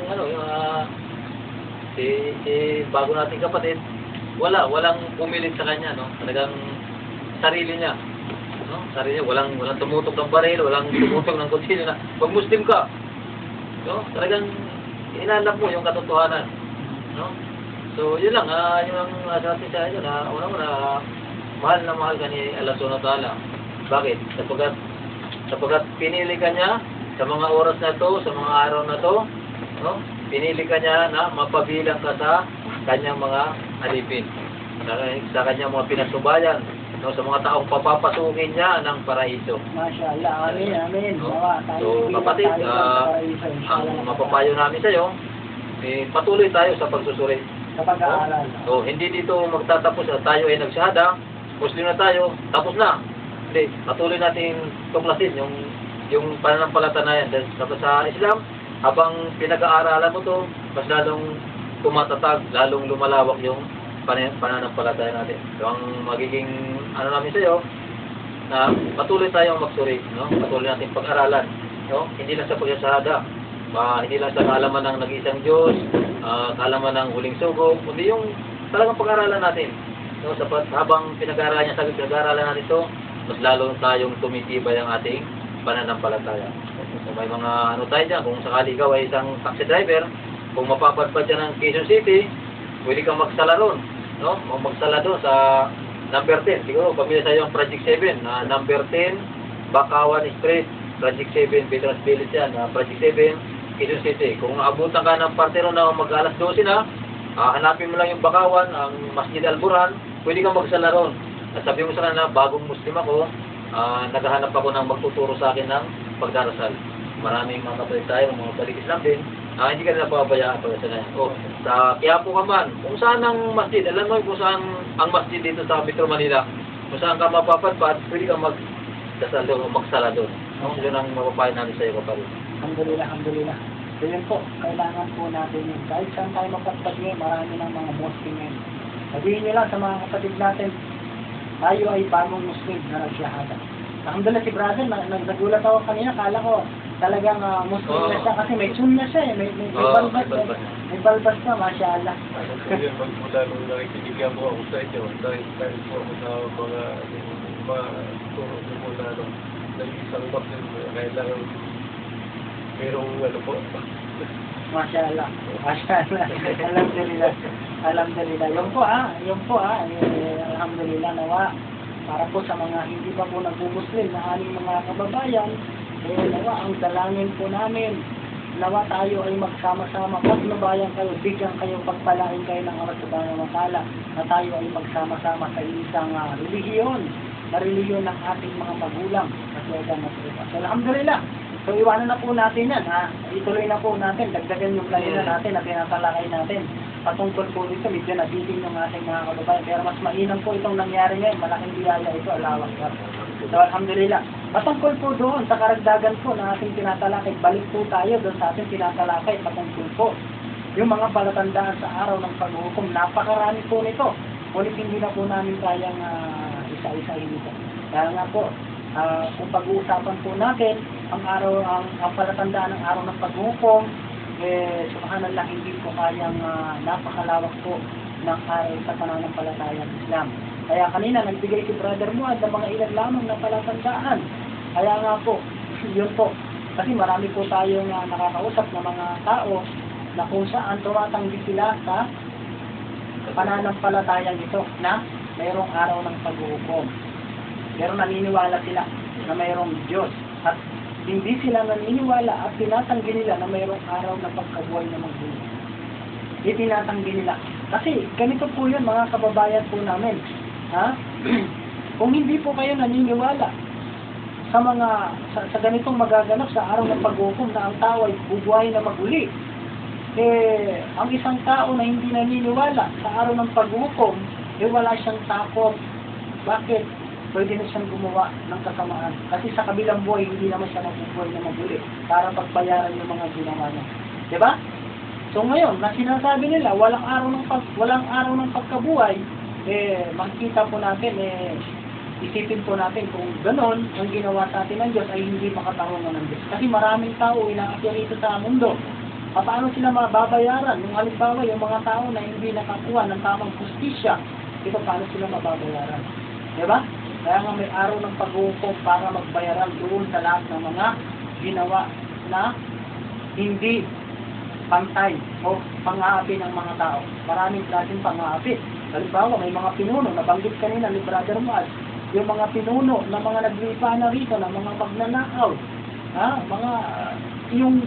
bago nating kapatid, walang pumilit sa kanya, Talagang sarili niya. Sarili niya, walang tumutok ng baril, walang tumutok ng kutsilyo na, pag Muslim ka, talagang inanap mo yung katotohanan, So, yun lang, yun ang sa atin sa ito na unang-una, mahal ka ni Allah Subhanahu wa Ta'ala. Bakit? Sapagkat pinili ka niya sa mga oras na to, sa mga araw na to, no? Pinili ka niya na mapabilang ka sa kanyang mga alipin, sa kanyang mga pinasubayan, no? Sa mga taong papapasukin niya ng paraiso. Mashallah. Amin, amin. No? Nawa, tayo So, bilang kapatid, tayo sa paraiso, ang inshallah. mapapayo namin sa iyo, patuloy tayo sa pagsusuri. Sa pag-aaral. So, hindi dito magtatapos at tayo ay nagsahada, Muslim na tayo, tapos na. Hindi, patuloy natin tuklasin yung pananampalatanayan. Dahil sa Islam, habang pinag-aaralan mo to, mas lalong tumatatag, lalong lumalawak yung pananampalataya natin. So, ang magiging namin sa iyo, na patuloy tayong magsuri, no? Patuloy natin pag-aralan, no? Hindi lang sa pagsasahada, hindi lang sa kaalaman ng nag-iisang Diyos, kaalaman ng huling sugo, kundi yung talagang pag-aralan natin. No, habang pinag-aaralan natin ito, mas lalo tayong tumitibay ang ating pananampalataya. So, may mga tayo dyan, kung sakali ikaw ay isang taxi driver, kung mapapadpad dyan ng Quezon City, pwede kang magsala ron, no? O magsala doon sa number 10. Siguro, pamilya sa iyo ang Project 7, number 10, Bakawan Street, Project 7, Veterans Village yan, Project 7, Quezon City. Kung naabutan ka ng parte ron na mag-alas 12 na, hanapin mo lang yung Bakawan, ang Masjid Al-Buran, pwede kang magsala ron. At sabi mo sa kanila, bagong Muslim ako, naghahanap ako ng magtuturo sa akin ng pagdarasal. Maraming mga kapatid tayo, mga balik Islam din, hindi ka nila pababayaan pag sa yan. Sa Quiapo ka man, kung saan ang masjid, alam mo kung saan ang masjid dito sa Metro Manila, kung saan ka mapapadpad, pwede kang magdasal doon o magsala doon. Yun ang mapapayan namin sa iyo, kapatid. Alhamdulillah, alhamdulillah. So yun po, kailangan po natin yun. Kahit saan tayo magpatpad ngayon, marami ng mga Muslim ngayon. Sabihin nyo lang sa mga kapatid natin, tayo ay bagong Muslim na nagsyahada. Alhamdulillah si brother, nagulat ako kanina, kala ko talagang Muslim na siya kasi may sunna siya eh, may balbas eh. May balbas na, mashallah. Ngayon, magmula nung nakikinig mo ako sa inyo, dahil po ako sa mga turo nyo muna ng isang Muslim, kailangan merong po. Mashallah. Mashallah. Alhamdulillah. Alhamdulillah. Yun po alhamdulillah nawa. Para po sa mga hindi pa po nagbumuslim na aming mga kababayan, nawa ang dalangin po namin. Nawa tayo ay magsama-sama, magnubayan kayo, bigyan kayo, pagpalain kayo ng Allah Subhanahu wa Ta'ala, na tayo ay magsama-sama sa isang relihiyon, na relihiyon ng ating mga magulang. So, alhamdulillah. So, iwanan na po natin yan, ituloy na po natin, dagdagan yung planina natin na tinatalakay natin. Patungkol po dito, medyo nabitin yung ating mga kababayan. Pero mas mainam po itong nangyari ngayon, malaking biyaya ito, alawak. So, alhamdulillah. Patungkol po doon, sa karagdagan po na ating tinatalakay, balik po tayo doon sa ating tinatalakay, patungkol po. Yung mga palatandaan sa araw ng paghuhukom, napakarami po nito. Ngunit hindi na po namin kayang isa-isahin ito. Kaya nga po, kung pag-uusapan po natin ang palatandaan ng araw ng paghuhukom, subhanallah, hindi po kayang napakalawak po ng araw sa pananampalatayang Islam. Kaya kanina nagbigay si Brother Muad ng mga ilan lamang na palatandaan. Kaya nga po, yun po, kasi marami po tayong nakakausap na mga tao na kung saan tumatanggi sila sa pananampalatayang ito na mayroong araw ng paghuhukom. Pero naniniwala sila na mayroong Diyos. At hindi sila naniniwala at tinatanggi nila na mayroong araw na pagkabuhay na maghuli. Itinatanggi nila. Kasi ganito po yun mga kababayan po namin. Kung hindi po kayo naniniwala sa ganitong magaganap sa araw ng paghukom na ang tao ay bubuhay na maghuli, ang isang tao na hindi naniniwala sa araw ng paghukom, wala siyang takot. Bakit? Pwede na siyang gumawa ng kasamaan. Kasi sa kabilang buhay, hindi naman siya mabubuhay na maghuli para pagbayaran yung mga ginawa niya. Diba? So ngayon, na sinasabi nila, walang araw ng pagkabuhay, makikita po natin, isipin po natin kung ganon ang ginawa sa atin ng Diyos ay hindi makatarungan ng Diyos. Kasi maraming tao inaakya rito sa mundo. Paano sila mababayaran? Yung halimbawa, yung mga tao na hindi nakakuha ng tamang justisya, ito paano sila mababayaran? Diba? Kaya nga may araw ng paghuhukom para magbayaran doon sa lahat ng mga ginawa na hindi pantay o pang-aapi ng mga tao. Maraming klaseng pang-aapi. Halimbawa, may mga pinuno, nabanggit kanina ni Brother Maad, yung mga pinuno na mga naglipa na rito, na mga magnanakaw, yung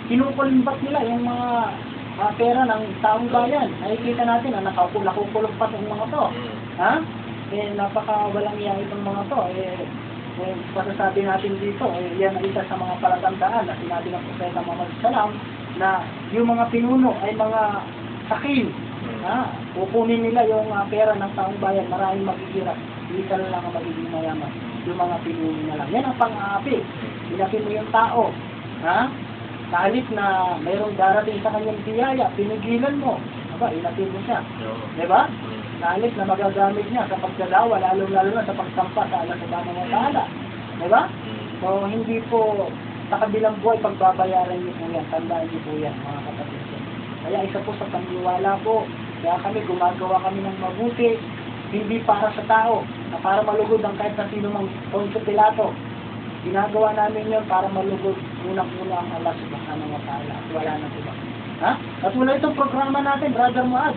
kinukulimbat nila, yung mga pera ng taong bayan. Nakikita natin na nakukulong pa itong mga to. Napaka-walang iya itong mga to. Pasasabi natin dito, yan ay isa sa mga palatandaan na sinabi ng Propeta Muhammad Salam na yung mga pinuno ay mga sakin. Kukunin nila yung pera ng taong bayan, maraming maghihirap. Isa na lang ang magiging mayaman. Yung mga pinuno na lang. Yan ang pang-aapi. Inapi mo yung tao. Kahit na mayroong darating sa kanyang biyaya, pinigilan mo. Inapi mo siya. Diba? Kahit na magagamit niya sa pagdalawa, lalo-lalo na sa pagsampa sa Allah Subhanahu wa Ta'ala. Diba? So, hindi po sa kabilang buhay pagbabayaran niyo po yan. Tandaan niyo po yan, mga kapatid. Kaya isa po sa paniwala po, kaya kami gumagawa kami ng mabuti, hindi para sa tao, na para malugod ang kahit na sino mang Poncio Pilato. Ginagawa namin yun para malugod unang-una ang Allah Subhanahu wa Ta'ala. At wala na sila. At wala itong programa natin, Brother Muad.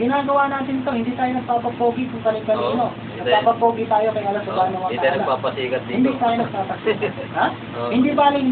Ginagawa natin ito, hindi tayo nagpapapogi kung kanino. Nagpapapogi tayo kay Allah Subhanahu wa Ta'ala. Hindi tayo nagpapasikat dito. Hindi tayo nagpapasikat. Hindi baling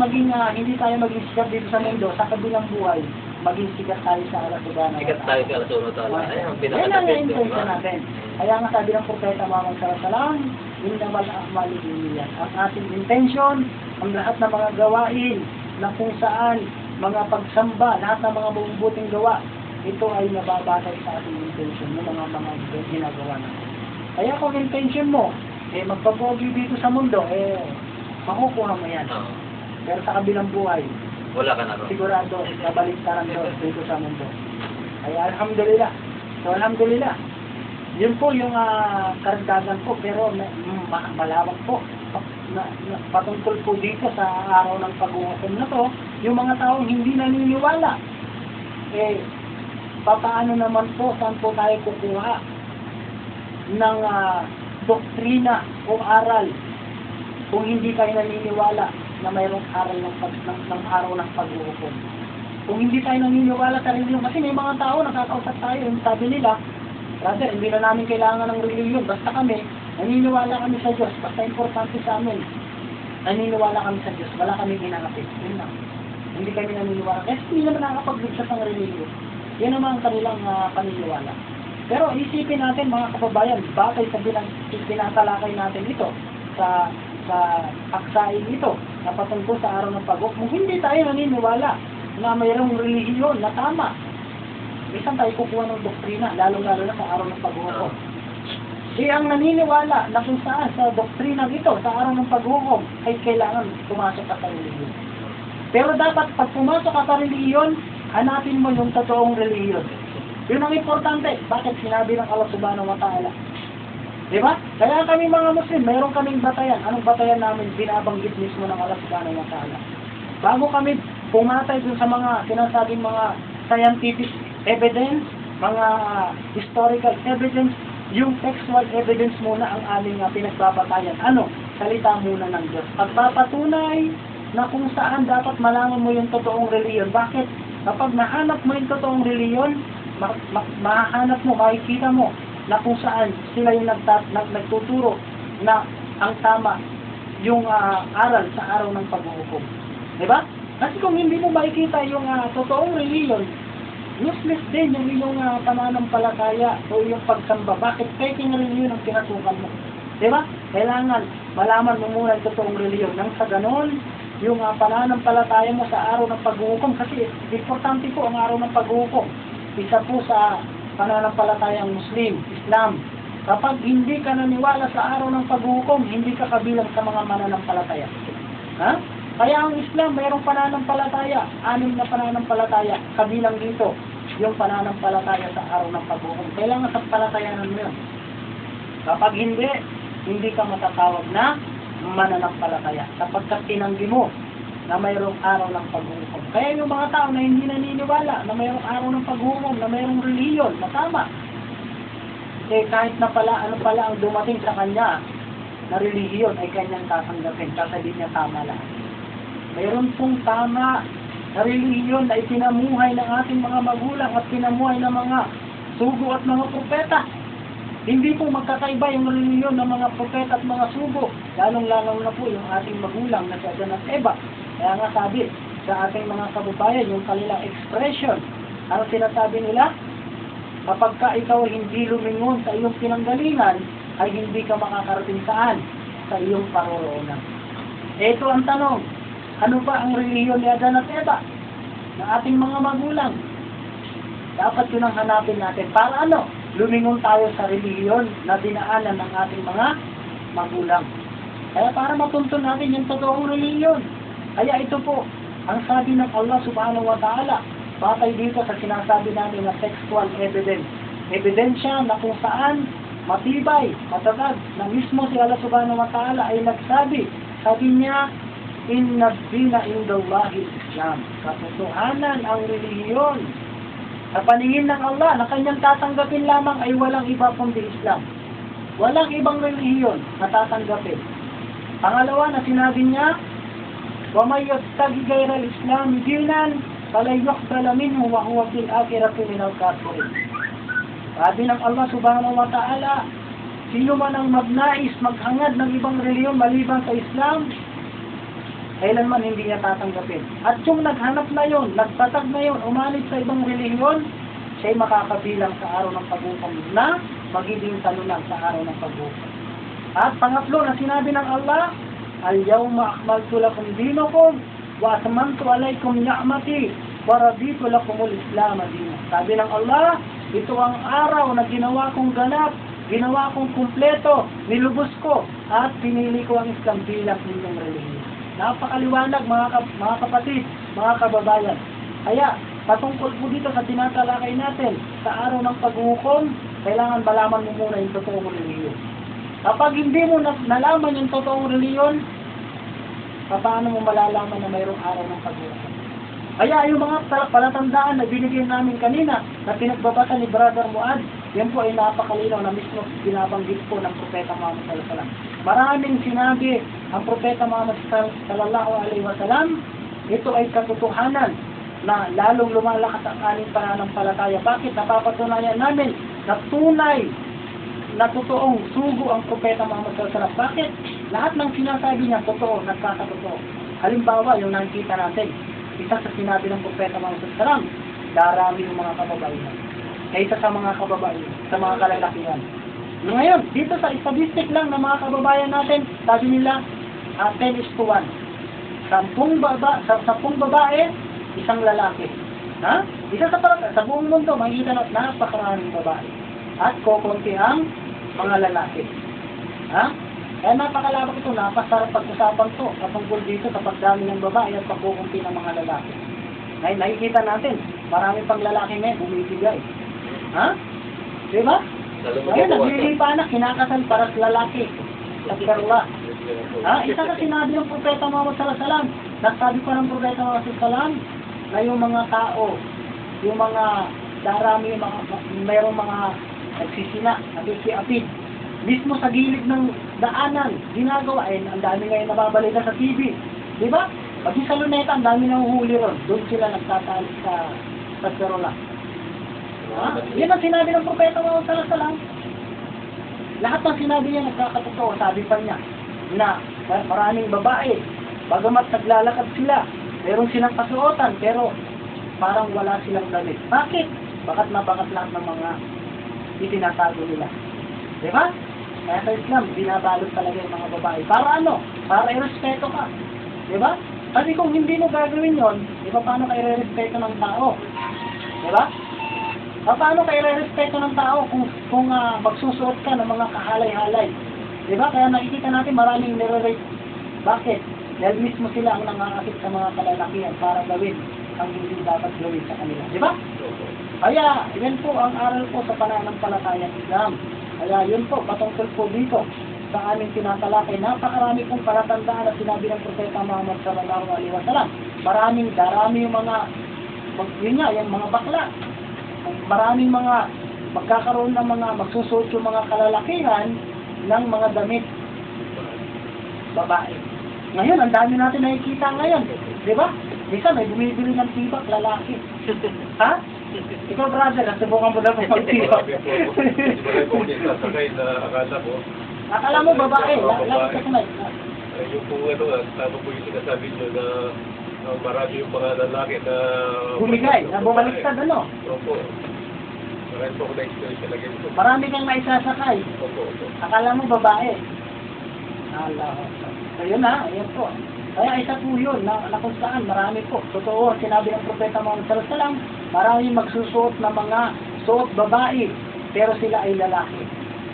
hindi tayo maging sikat dito sa mundo, sa kabilang buhay, maging sikat tayo sa Allah Subhanahu wa Ta'ala. Sikat tayo kay Allah Subhanahu wa Ta'ala. Yan ang intention natin. Kaya nga sabi ng Propeta Muhammad Sallallahu innamal a'malu binniyat. Ang ating intention, ang lahat ng mga gawain na kung saan mga pagsamba, lahat ng mga mabubuting gawa, ito ay nababatay sa ating intention ng mga ginagawa natin. Kaya kung intention mo, magpapogi dito sa mundo, makukuha mo yan. Pero sa kabilang buhay, wala ka na ron. Sigurado, kabaliktaran doon dito sa mundo. Kaya alhamdulillah. So alhamdulillah. Yun po yung karagdagan po, pero malawak po. Patungkol po dito sa araw ng pag-uukom na to, yung mga taong hindi naniniwala, papaano naman po, saan po tayo kukuha ng doktrina o aral kung hindi kayo naniniwala na mayroong aral ng araw ng pag-uukom. Kung hindi tayo naniniwala sa reliyon, kasi may mga tao nakakausap tayo, yung sabi nila, brother, hindi na namin kailangan ng reliyon, basta kami, naniniwala kami sa Diyos, basta importante sa amin, naniniwala kami sa Diyos, wala kami ginagapit. Yun lang. Hindi kami naniniwala. Kasi hindi naman nakakapag-ligtas ng reliyon. Yan naman ang kanilang paniniwala. Pero isipin natin mga kababayan, bakit sa tinatalakay natin ito sa aksain ito na patungkol sa araw ng pag-uukom, kung hindi tayo naniniwala na mayroong relihiyon na tama, isang tayo kukuha ng doktrina, lalong-lalo na sa araw ng pag-uukom. Ang naniniwala na kung saan sa doktrina ito, sa araw ng pag-uukom, ay kailangan pumasok ka sa relihiyon. Pero dapat pag pumasok ka sa relihiyon, hanapin mo yung totoong relihiyon. Yun ang importante. Bakit sinabi ng Allah Subhanahu wa Ta'ala? Diba? Kaya kami mga Muslim, mayroon kaming batayan. Anong batayan namin? Binabanggit mismo ng Allah Subhanahu wa Ta'ala. Bago kami pumatay dun sa mga sinasabing mga scientific evidence, mga historical evidence, yung textual evidence muna ang aming pinagbabatayan. Ano? Salita muna ng Diyos. Pagpapatunay na kung saan dapat malaman mo yung totoong reliyon. Bakit? Kapag nahanap mo yung totoong reliyon, mahanap mo, makikita mo na kung saan sila yung nagtuturo na ang tama yung aral sa araw ng pag-uukom. Diba? Kasi kung hindi mo makikita yung totoong reliyon, useless din yung iyong pananampalataya o yung pagsamba. Bakit? Peking reliyon ang pinasukan mo. Diba? Kailangan malaman mo muna yung totoong reliyon. Nang sa ganon, yung pananampalataya mo sa araw ng pag-uukom, kasi importante po ang araw ng pag-uukom. Isa po sa pananampalatayang Muslim, Islam. Kapag hindi ka naniwala sa araw ng pag-uukom, hindi ka kabilang sa mga mananampalataya. Kaya ang Islam, mayroong pananampalataya, 6 na pananampalataya, kabilang dito, yung pananampalataya sa araw ng pag-uukom. Kailangan sa palatayanan mo yun. Kapag hindi ka matatawag na mananampalataya, sapagkat tinanggi mo na mayroong araw ng pag-uukom. Kaya yung mga tao na hindi naniniwala na mayroong araw ng pag-uukom, na mayroong reliyon, na tama, kahit na pala, ano pala ang dumating sa kanya na relihiyon ay kanyang tatanggapin, sasabihin niya tama lang. Mayroon pong tama na relihiyon na itinamuhay ng ating mga magulang at tinamuhay ng mga sugo at mga propeta. Hindi po magkakaiba yung relihiyon ng mga propeta at mga sugo, lalong-lalong na po yung ating magulang na si Adan at Eva. Kaya nga sabi sa ating mga kababayan, yung kanilang expression, ano sinasabi nila? Kapag ka ikaw hindi lumingon sa iyong pinanggalingan, ay hindi ka makakarating saan? Sa iyong paroroonan. Ito ang tanong, ano ba ang relihiyon ni Adan at Eva? Ng ating mga magulang. Dapat yun ang hanapin natin. Para ano? Lumingon tayo sa relihiyon na dinaanan ng ating mga magulang. Kaya para matuntun natin yung totoong relihiyon. Kaya ito po, ang sabi ng Allah subhanahu wa ta'ala, batay dito sa sinasabi natin na textual evidence. Ebidensya na kung saan matibay, matatag, na mismo si Allah subhanahu wa ta'ala ay nagsabi, sabi niya, inna dina indallahi Islam. Katotohanan ang relihiyon sa paningin ng Allah na kanyang tatanggapin lamang ay walang iba kundi Islam. Walang ibang relihiyon na tatanggapin. Pangalawa na sinabi niya, وَمَنْ يَبْتَغِ غَيْرَ الْإِسْلَامِ دِينًا فَلَنْ يُقْبَلَ مِنْهُ وَهُوَ فِي الْآخِرَةِ مِنَ الْكَافِرِينَ. Sabi ng Allah subhanahu wa ta'ala, sino man ang magnais maghangad ng ibang relihiyon maliban sa Islam, kailanman hindi niya tatanggapin. At yung naghanap na yon, nagtatag na yon, umalit sa ibang relihiyon, siya'y makakabilang sa araw ng paghukom na magiging talunan sa araw ng paghukom. At pangatlo na sinabi ng Allah, al-yawma akmaltu lakum dinakum wa atmamtu alaykum ni'mati wa raditu lakumul Islam dinan. Sabi ng Allah, ito ang araw na ginawa kong ganap, ginawa kong kumpleto, nilubos ko, at pinili ko ang Islam bilang inyong relihiyon. Napakaliwanag mga kapatid, mga kababayan. Kaya, patungkol po dito sa tinatalakay natin, sa araw ng paghukom, kailangan malaman mo muna yung totoong relihiyon. Kapag hindi mo nalaman yung totoong relihiyon, paano mo malalaman na mayroong araw ng paghukom? Kaya yung mga palatandaan na binigyan namin kanina, na pinagbabasa ni Brother Muad, yan po ay napakalinaw na mismo binabanggit po ng Propeta Muhammad sallallahu alaihi wasallam. Maraming sinabi ang Propeta Muhammad sallallahu alaihi wasallam, ito ay katotohanan na lalong lumalakas ang aming pananampalataya. Bakit? Napapatunayan namin na tunay na totoong sugo ang Propeta Muhammad sallallahu alaihi wasallam. Bakit? Lahat ng sinasabi niya totoo, nagkakatotoo. Halimbawa, yung nakikita natin, isa sa sinabi ng Propeta Muhammad sallallahu alaihi wasallam, darami yung mga kababayan. Kaysa sa mga kababayan, sa mga kalalakihan. Ngayon, dito sa statistic lang ng mga kababayan natin, sabi nila, 10:1. 10 babae, isang lalaki. Ha? Isa sa buong mundo, makikita na napakaraming babae. At kukunti ang mga lalaki. Ha? Kaya napakalawak ito, napasarap pag-usapan to patungkol dito sa pagdami ng babae at pagkukunti ng mga lalaki. Ngayon, nakikita natin, marami pang lalaki ngayon, bumibigay. Ha? Diba? Ngayon, naglilipa na, kinakasal para sa lalaki. Sakkarullah. Ha? Isa na sinabi ng Propeta Muhammad sallallahu alaihi wasallam, nagsabi pa ng Propeta Muhammad sallallahu alaihi wasallam, na yung mga tao, yung mga darami, mayroong mga nagsisina, nakikiapid, mismo sa gilid ng daanan, ginagawa, ang dami ngayon nababalita sa TV. Diba? Pati sa luneta, ang dami nahuhuli ron. Doon sila nagtatalik sa Sakkarullah. Yan ang sinabi ng Propeta Muhammad sallallahu alaihi wasallam. Lahat ng sinabi niya nagkakatotoo. Sabi pa niya na maraming babae, bagamat naglalakad sila, meron silang kasuotan, pero parang wala silang damit. Bakit? Bakat na bakat lahat ng mga itinatago nila. Diba? Kaya sa Islam, binabalot talaga yung mga babae. Para ano? Para irespeto ka. Diba? Kasi kung hindi mo gagawin yon, diba paano ka irespeto ng tao? Diba? Paano kayo respeto ng tao kung magsusuot ka ng mga kahalay-halay? Diba? Kaya nakikita natin maraming nire-rape. Bakit? Dahil mismo sila ang nangaakit sa mga kalalakihan para gawin ang hindi dapat gawin sa kanila. Diba? Kaya, yan po ang aral po sa pananampalatayang Islam. Kaya yun po, patungkol po dito sa aming tinatalakay. Napakarami pong palatandaan na sinabi ng Propeta Muhammad sallallahu alaihi wasallam. Darami yung mga, yun nga, yung mga bakla. Maraming mga magkakaroon ng mga magsusuot yung mga kalalakihan ng mga damit babae. Ngayon, ang dami natin nakikita ngayon. Di ba? Minsan may bumibili ng tibak, lalaki. Ha? Ikaw, brother, nasubukan mo na ba mag-tibak? Marami po. Marami po din sasakay na akala ko. Akala mo babae, lagi kasi may. Yung po tama po yung sinasabi nyo na marami yung mga lalaki na Bumigay, na bumaliktad, ano? Opo. Marami po ako na-experience talaga ito. Marami kang maisasakay. Opo. Akala mo babae. Allah. So yun na, ayan po. Kaya isa po yun, na kung saan, marami po. Totoo, sinabi ng Propeta Muhammad sallallahu alaihi wasallam, marami magsusuot ng mga suot babae, pero sila ay lalaki.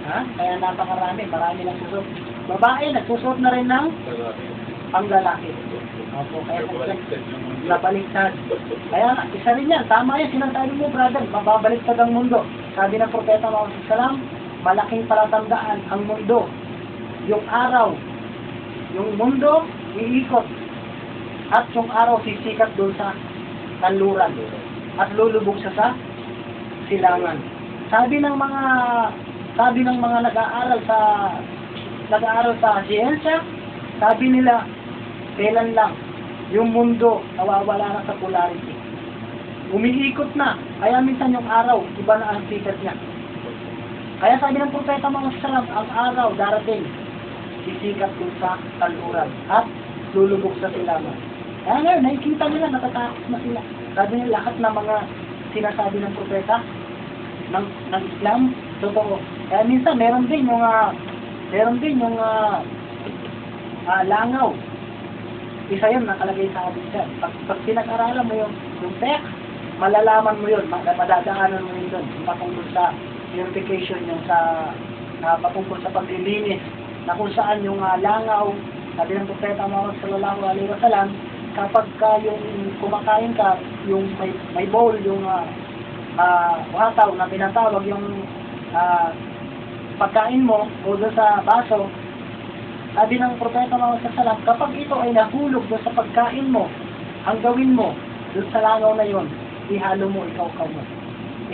Ha? Kaya napakarami, marami lang susuot. Babae, nagsusuot na rin ng Lalaki. panglalaki. Opo, kaya Nabaliktad yung mundo. nabaliktad. Kaya isa rin yan, tama yan, sinasabi mo brother, mababaliktad ang mundo. Sabi ng Propeta Muhammad sallallahu alaihi wasallam, malaking palatandaan ang mundo. Yung araw, yung mundo, iikot. At yung araw, sisikat doon sa kanluran. At lulubog siya sa silangan. Sabi ng mga nag-aaral sa siyensya, sabi nila, kailan lang yung mundo nawawala na sa polarity. Umiikot na. Kaya minsan yung araw, iba na ang sikat niya. Kaya sabi ng Propeta Muhammad sallallahu alaihi wasallam, ang araw darating, sisikat dun sa kanluran at lulubog sa silangan. Kaya ngayon, nakikita nila, natatakot na sila. Sabi nila, lahat ng mga sinasabi ng propeta ng Islam, totoo. Kaya minsan, meron din yung langaw. Isa yun, nakalagay sa hadith yan. Pag pinag-aralan mo yung text, malalaman mo yun, madadaanan mo yun doon, patungkol sa purification, yung patungkol sa paglilinis, na kung saan yung langaw, sabi ng Propeta Muhammad sallallahu alaihi wasallam, kapag yung kumakain ka, yung may bowl, yung wataw na pinatawag yung pagkain mo o doon sa baso, sabi ng Propeta Muhammad sallallahu alaihi wasallam, kapag ito ay nahulog doon sa pagkain mo, ang gawin mo doon sa langaw na yon, ihalo mo, ikaw mo.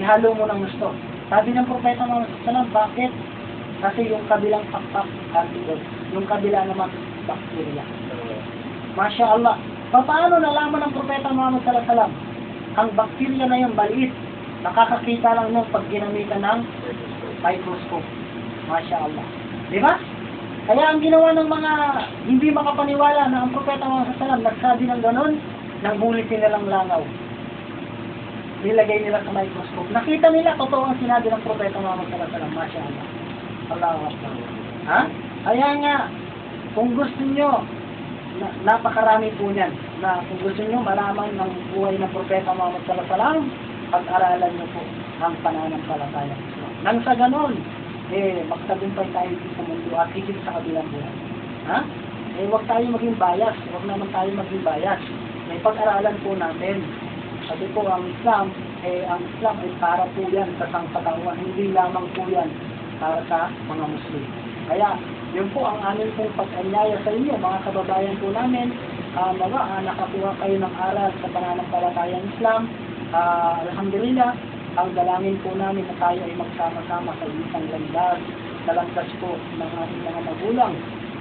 Ihalo mo ng gusto. Sabi ng Propeta Muhammad sallallahu alaihi wasallam, bakit? Kasi yung kabilang pakpak, antidote. Yung kabila naman, bacteria. Masya Allah. Paano nalaman ng Propeta Muhammad sallallahu alaihi wasallam? Ang bacteria na yun, maliit. Nakakakita lang nung pag ginamitan ng microscope. Masya Allah. Di ba? Kaya ang ginawa ng mga hindi makapaniwala na ang Propeta Muhammad sallallahu alaihi wasallam nagsabi ng ganon, nanghuli nilang langaw. Nilagay nila sa microscope. Nakita nila, totoo ang sinabi ng Propeta Muhammad sallallahu alaihi wasallam. Masya Allah. Allahu Akbar. Ha? Kaya nga, kung gusto nyo, napakarami po niyan, na kung gusto nyo malaman ng buhay ng Propeta Muhammad sallallahu alaihi wasallam, pag-aralan nyo po ang pananampalataya. Nang sa ganon, magtagumpay tayo sa mundo at higit sa kabilang buhay. Ha? Huwag tayo maging bias. Huwag naman tayo maging bias. May pag-aralan po natin. Sabi po, ang Islam ay para po yan sa sangkatauhan. Hindi lamang po yan para sa mga Muslim. Kaya, yun po ang amin pong pag-anyaya sa inyo, mga kababayan po namin, nakakuha kayo ng aral sa pananampalatayang Islam. Alhamdulillah, ang dalangin po namin na tayo ay magsama-sama sa isang landas, sa landas po ng ating mga magulang,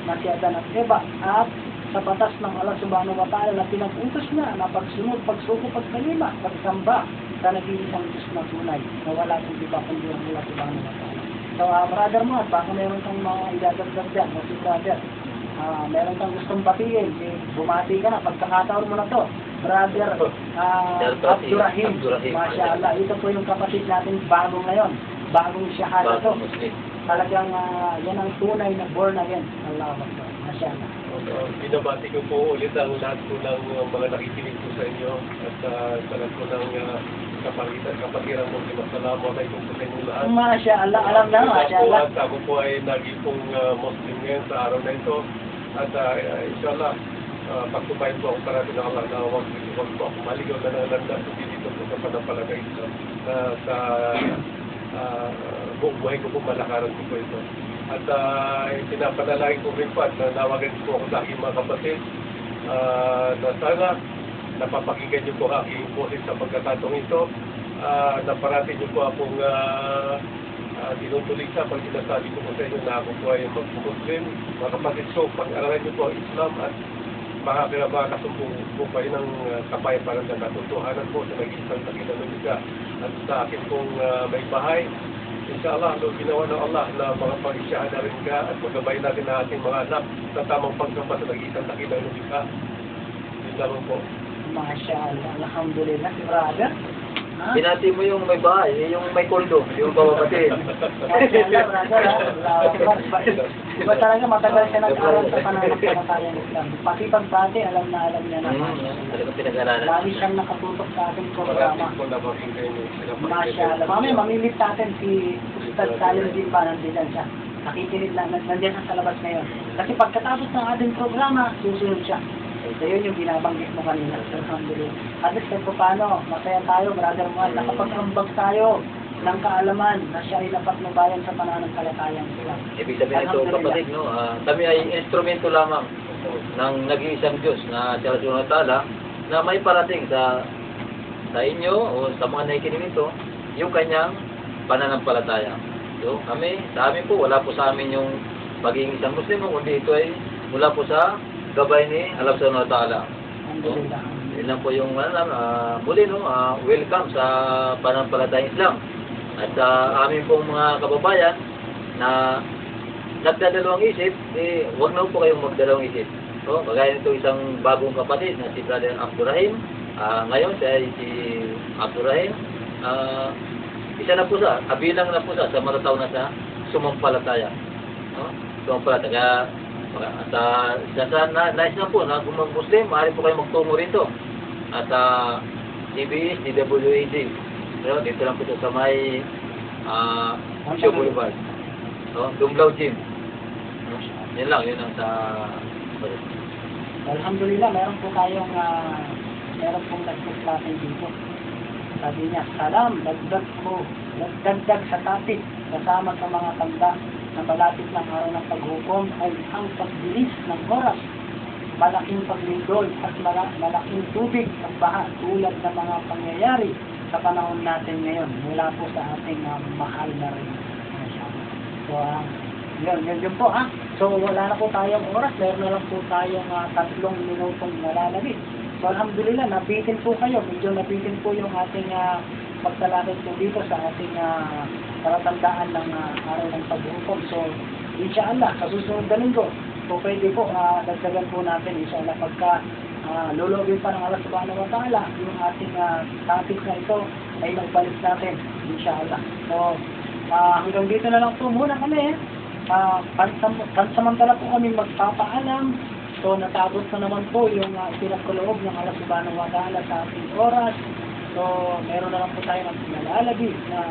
na si Adan at Eva, at sa batas ng Allah Subhanahu wa Ta'ala na pinag-utos na na pagsunod, pagsuko, pagkalima, pagsamba sa nag-iisang Diyos na tunay, na wala kong iba kundi ang Allah Subhanahu wa Ta'ala. So, brother mo, baka meron kang mga idadagdag dyan, si brother, meron kang gustong batiin, bumati ka na, pagkakataon mo na to, brother Abdurrahim, Masya Allah, ito po yung kapatid natin bago ngayon, bagong shahada to, talagang yan ang tunay na born again, Allah Akbar, Masya Allah. Binabati ko po ulit ang lahat po ng mga nakikinig po sa inyo at sa lahat po ng kapatiran mo. Assalamualaikum po sa inyo lahat. Masya Allah, alam na, Masya Allah. At ako po ay naging pong Muslim ngayon sa araw na ito. At inshallah, pagtubayin po ako parati ng Allah na huwag po ako maligaw na nanlandas dito po sa panampalatay Islam. Sa buong buhay ko po malakaran ko po ito. At pinapanalangin ko rin po at nawagan po ako sa aking mga kapatid na sana napapakinggan niyo po aking boses sa pagkatatong ito, na parating niyo po akong tinutuloy sa pag sinasabi ko po sa inyo na ako po ay mag-Muslim, mga kapatid. So, pag-aralan niyo po ang Islam at makakasumpay ng kapayapaan ng katotohanan po sa nag-iisang takilalumika at sa akin pong may bahay. Inshallah, ginawa ng Allah na mga pag-isyahada rin ka at magabay natin ang ating mga anak sa tamang pagkamba sa nag-iisang takilalumika. Yun lamang po. Mashallah, alhamdulillah, si brother. Ha? Binati mo yung may bahay, yung may kondo, yung bababatid. Mashallah, brother, ha? Diba talaga matagal siya nag-aral sa pananampalatayang Islam. Pati pagbati, alam na alam niya na. Talagang pinag-aralan. Lagi siyang nakatutok sa ating programa. Maraming po na makikita nyo sila. Mashallah. Mamaya, mamimit natin si Ustad Salim din pa, nandiyan siya. Nakikinig lang, nandiyan sa labas ngayon. Kasi pagkatapos ng ating programa, susunod siya. So yun yung binabanggit mo kanina. Alhamdulillah. At least kahit paano, masaya tayo, brother mo, nakapag-ambag tayo ng kaalaman na siya ay napatnubayan sa pananampalatayang Islam. Ibig sabihin ito, kapatid, no? Kami ay instrumento lamang ng nag-iisang Diyos na si Allah Subhanahu wa Ta'ala na may parating sa inyo o sa mga nakikinig nito yung kanyang pananampalataya. So kami, sa amin po, wala po sa amin yung pagiging isang Muslim, kundi ito ay mula po sa gabay ni Allah Subhanahu wa Ta'ala. Alhamdulillah. Yun lang po yung muli, no? Welcome sa pananampalatayang Islam. At sa amin pong mga kababayan na nagdadalawang isip, huwag na po kayong magdalawang isip. So, kagaya nito isang bagong kapatid na si Brother Abdurrahim. Ngayon, siya si Abdurrahim. Isa na po sa, kabilang na po sa matatao na sa sumampalataya. No? Sumampalataya. At nais na po na kung mag-Muslim, maaari po kayo magtungo rito. At CBS, DWAD. Pero dito lang po sa may Show Boulevard. So, Dumblao Gym. Yan lang, yun ang sa... Alhamdulillah, meron po tayong meron pong nagsuklatin dito. Sabi niya, salam, dagdag sa topic, kasama sa mga tanda na malapit ng araw ng paghukom ay ang pagbilis ng oras, malaking paglindol at malaking tubig at baha tulad ng mga pangyayari sa panahon natin ngayon mula po sa ating mahal na rin. So, yun po ha. So, wala na po tayong oras. Meron na lang po tayong 3 minutong nalalagit. So, alhamdulillah, nabitin po kayo. Medyo nabitin po yung ating pagtalakit po dito sa ating palatandaan ng araw ng paghukom. So, inshallah, sa susunod na linggo, so pwede po, dagdagan po natin, inshallah, pagka lulogin pa ng Allah Subhanahu wa Ta'ala, yung ating topic na ito ay magbalik natin, inshallah. So, hanggang dito na lang po muna kami. Pansamantala po kami magpapaalam. So, natapos na naman po yung pinagkuloob ng Allah Subhanahu wa Ta'ala sa ating oras. So, meron na lang po tayo nalalagis na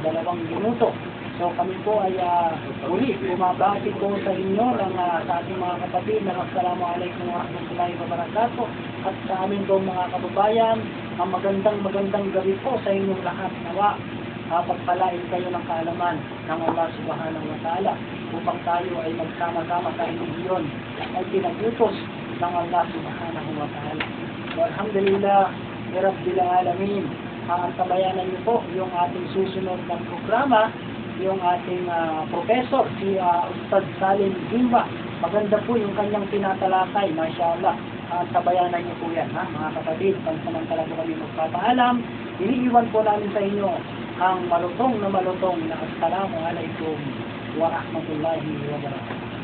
2 minuto. So kami po ay uli bumabati po sa inyo ng sa ating mga kapatid na Assalamualaikum warahmatullahi wabarakatuh at sa amin po mga kababayan, ang magandang gabi po sa inyong lahat. Nawa pagpalain kayo ng kaalaman ng Allah Subhanahu wa Ta'ala upang tayo ay magsama-sama sa relihiyon ay pinagutos ng Allah Subhanahu wa Ta'ala. Alhamdulillah, Rabbil Alamin. Tabayanan niyo po yung ating susunod ng programa, yung ating professor, si Ustad Salim Dimba. Maganda po yung kanyang tinatalakay, mashallah. Tabayanan niyo po yan, ha, mga kapatid. Pansamantala po kami magpapaalam. Iniiwan po namin sa inyo ang malutong na Assalamualaikum warahmatullahi wabarakatuh.